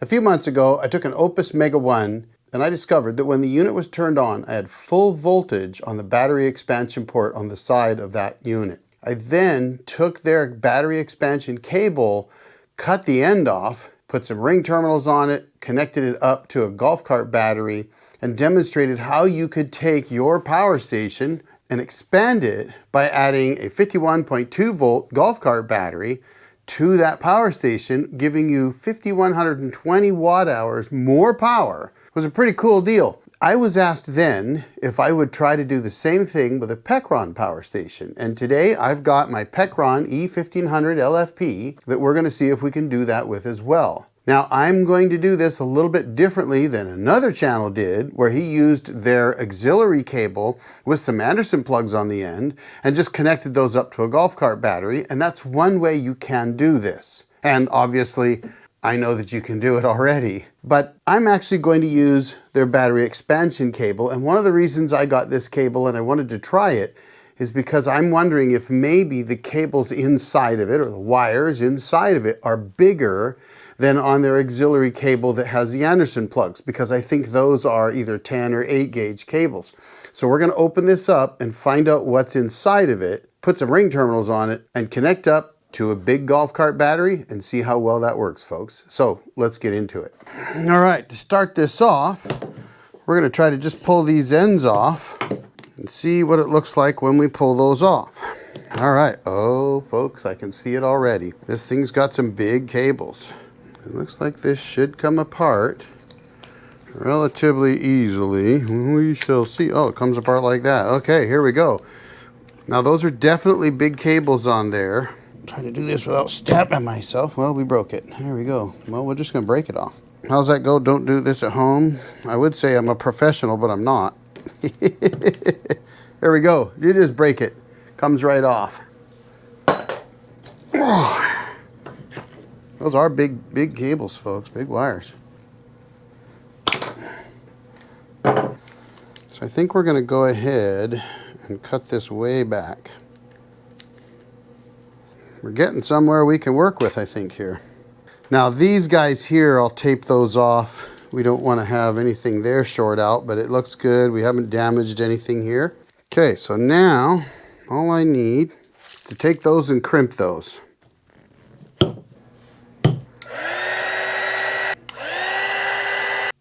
A few months ago, I took an Opus Mega 1 and I discovered that when the unit was turned on, I had full voltage on the battery expansion port on the side of that unit. I then took their battery expansion cable, cut the end off, put some ring terminals on it, connected it up to a golf cart battery, and demonstrated how you could take your power station and expand it by adding a 51.2 volt golf cart battery to that power station, giving you 5,120 watt hours more power. It was a pretty cool deal. I was asked then if I would try to do the same thing with a Pecron power station. And today I've got my Pecron E1500 LFP that we're going to see if we can do that with as well. Now I'm going to do this a little bit differently than another channel did, where he used their auxiliary cable with some Anderson plugs on the end and just connected those up to a golf cart battery. And that's one way you can do this. And obviously, I know that you can do it already, but I'm actually going to use their battery expansion cable. And one of the reasons I got this cable and I wanted to try it is because I'm wondering if maybe the cables inside of it, or the wires inside of it, are bigger than on their auxiliary cable that has the Anderson plugs, because I think those are either 10 or 8 gauge cables. So we're going to open this up and find out what's inside of it, put some ring terminals on it, and connect up to a big golf cart battery and see how well that works, folks. So let's get into it. All right, to start this off, we're going to try to just pull these ends off and see what it looks like when we pull those off. All right, oh folks, I can see it already. This thing's got some big cables. It looks like this should come apart relatively easily. We shall see. Oh, it comes apart like that. Okay, here we go. Now those are definitely big cables on there. Trying to do this without stabbing myself. Well, we broke it. Here we go. Well, we're just going to break it off. How's that go? Don't do this at home. I would say I'm a professional, but I'm not. There we go. You just break it. Comes right off. Those are big cables, folks. Big wires. So I think we're going to go ahead and cut this way back. We're getting somewhere we can work with, I think, here. Now these guys here, I'll tape those off. We don't want to have anything there short out, but it looks good. We haven't damaged anything here. Okay, so now all I need is to take those and crimp those.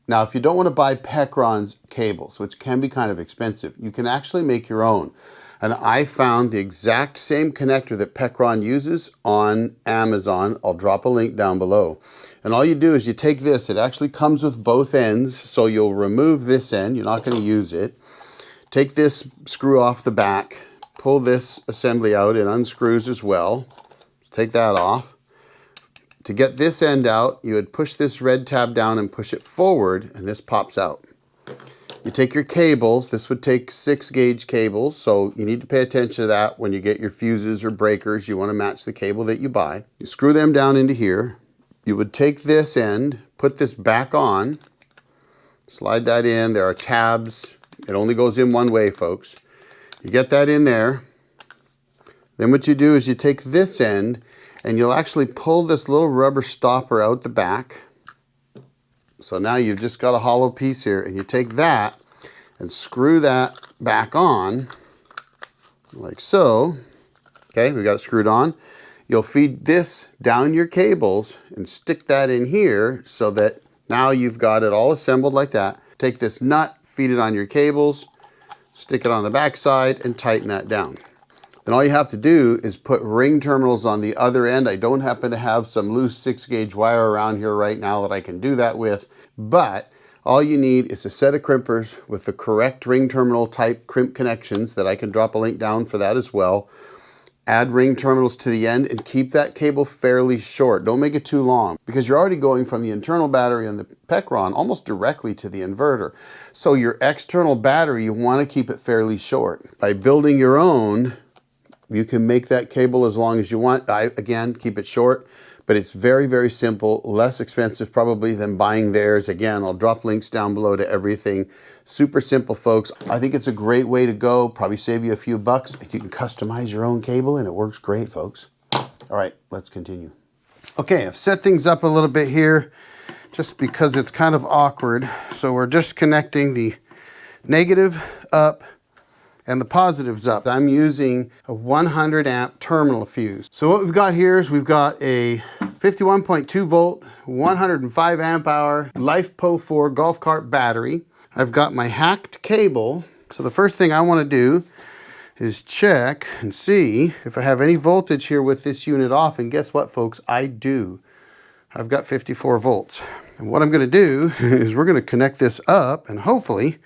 Now, if you don't want to buy Pecron's cables, which can be kind of expensive, you can actually make your own. And I found the exact same connector that Pecron uses on Amazon. I'll drop a link down below. And all you do is you take this. It actually comes with both ends, so you'll remove this end. You're not going to use it. Take this screw off the back. Pull this assembly out. It unscrews as well. Take that off. To get this end out, you would push this red tab down and push it forward, and this pops out. You take your cables. This would take 6 gauge cables, so you need to pay attention to that when you get your fuses or breakers. You want to match the cable that you buy. You screw them down into here. You would take this end, put this back on, slide that in. There are tabs. It only goes in one way, folks. You get that in there. Then what you do is you take this end and you'll actually pull this little rubber stopper out the back. So now you've just got a hollow piece here, and you take that and screw that back on like so. Okay, we got it screwed on. You'll feed this down your cables and stick that in here so that now you've got it all assembled like that. Take this nut, feed it on your cables, stick it on the back side, and tighten that down. Then all you have to do is put ring terminals on the other end. I don't happen to have some loose 6 gauge wire around here right now that I can do that with, but all you need is a set of crimpers with the correct ring terminal type crimp connections that I can drop a link down for that as well. Add ring terminals to the end and keep that cable fairly short. Don't make it too long, because you're already going from the internal battery on the Pecron almost directly to the inverter. So your external battery, you want to keep it fairly short. By building your own, you can make that cable as long as you want. Again, keep it short, but it's very, very simple, less expensive probably than buying theirs. Again, I'll drop links down below to everything. Super simple, folks. I think it's a great way to go. Probably save you a few bucks. You can customize your own cable, and it works great, folks. All right, let's continue. Okay, I've set things up a little bit here. just because it's kind of awkward. So we're just connecting the negative up and the positives up. I'm using a 100 amp terminal fuse. So what we've got here is we've got a 51.2 volt, 105 amp hour LifePo4 golf cart battery. I've got my hacked cable. So the first thing I want to do is check and see if I have any voltage here with this unit off. And guess what, folks? I do. I've got 54 volts. And what I'm going to do is we're going to connect this up and hopefully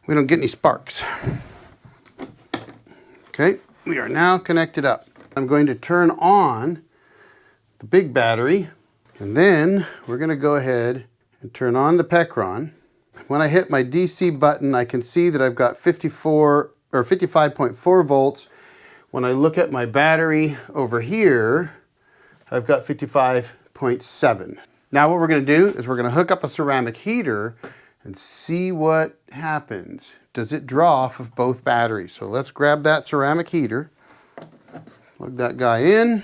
we don't get any sparks. Okay, we are now connected up. I'm going to turn on the big battery and then we're going to go ahead and turn on the Pecron. When I hit my DC button, I can see that I've got 55.4 volts. When I look at my battery over here, I've got 55.7. Now what we're going to do is we're going to hook up a ceramic heater and see what happens. Does it draw off of both batteries? So let's grab that ceramic heater, plug that guy in.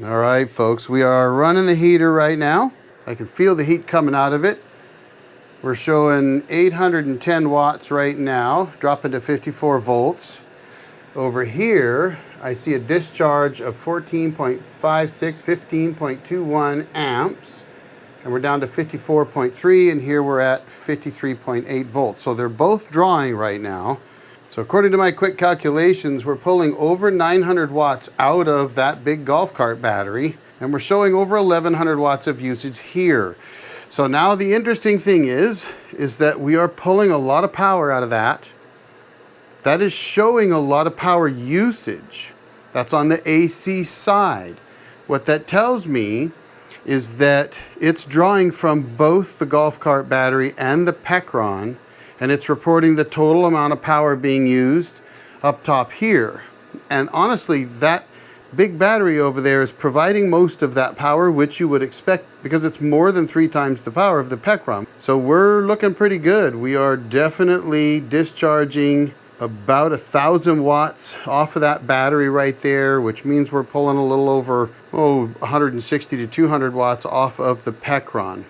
All right, folks, we are running the heater right now. I can feel the heat coming out of it. We're showing 810 watts right now, dropping to 54 volts. Over here, I see a discharge of 14.56, 15.21 amps. And we're down to 54.3, and here we're at 53.8 volts. So they're both drawing right now. So according to my quick calculations, we're pulling over 900 watts out of that big golf cart battery, and we're showing over 1100 watts of usage here. So now the interesting thing is that we are pulling a lot of power out of that. That is showing a lot of power usage. That's on the AC side. What that tells me is that it's drawing from both the golf cart battery and the Pecron, and it's reporting the total amount of power being used up top here. And honestly, that big battery over there is providing most of that power, which you would expect because it's more than 3 times the power of the Pecron. So we're looking pretty good. We are definitely discharging about 1,000 watts off of that battery right there, which means we're pulling a little over 160 to 200 watts off of the Pecron.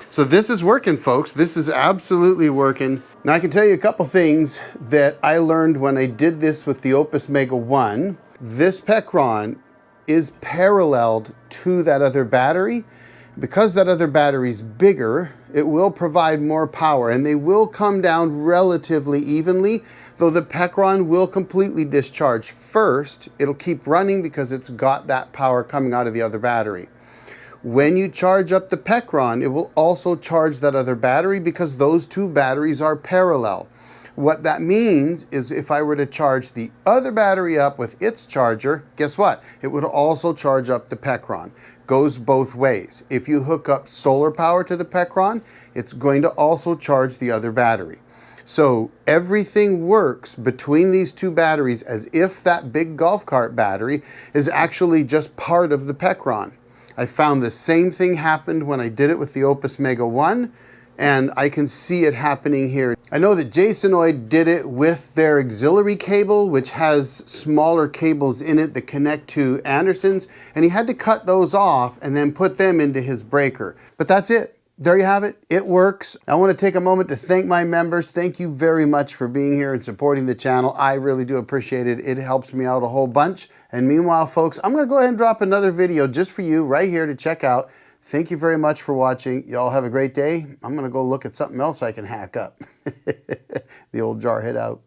So this is working, folks. This is absolutely working. Now I can tell you a couple things that I learned when I did this with the Opus Mega 1. This Pecron is paralleled to that other battery. Because that other battery is bigger, it will provide more power and they will come down relatively evenly, though the Pecron will completely discharge first. It'll keep running because it's got that power coming out of the other battery. When you charge up the Pecron, it will also charge that other battery because those two batteries are parallel. What that means is if I were to charge the other battery up with its charger, guess what? It would also charge up the Pecron. Goes both ways. If you hook up solar power to the Pecron, it's going to also charge the other battery. So everything works between these two batteries as if that big golf cart battery is actually just part of the Pecron. I found the same thing happened when I did it with the Opus Mega 1. And I can see it happening here. I know that Jasonoid did it with their auxiliary cable, which has smaller cables in it that connect to Anderson's, and he had to cut those off and then put them into his breaker. But that's it. There you have it. It works. I want to take a moment to thank my members. Thank you very much for being here and supporting the channel. I really do appreciate it. It helps me out a whole bunch. And meanwhile, folks, I'm going to go ahead and drop another video just for you right here to check out. Thank you very much for watching. Y'all have a great day. I'm going to go look at something else I can hack up. The old Jarhead out.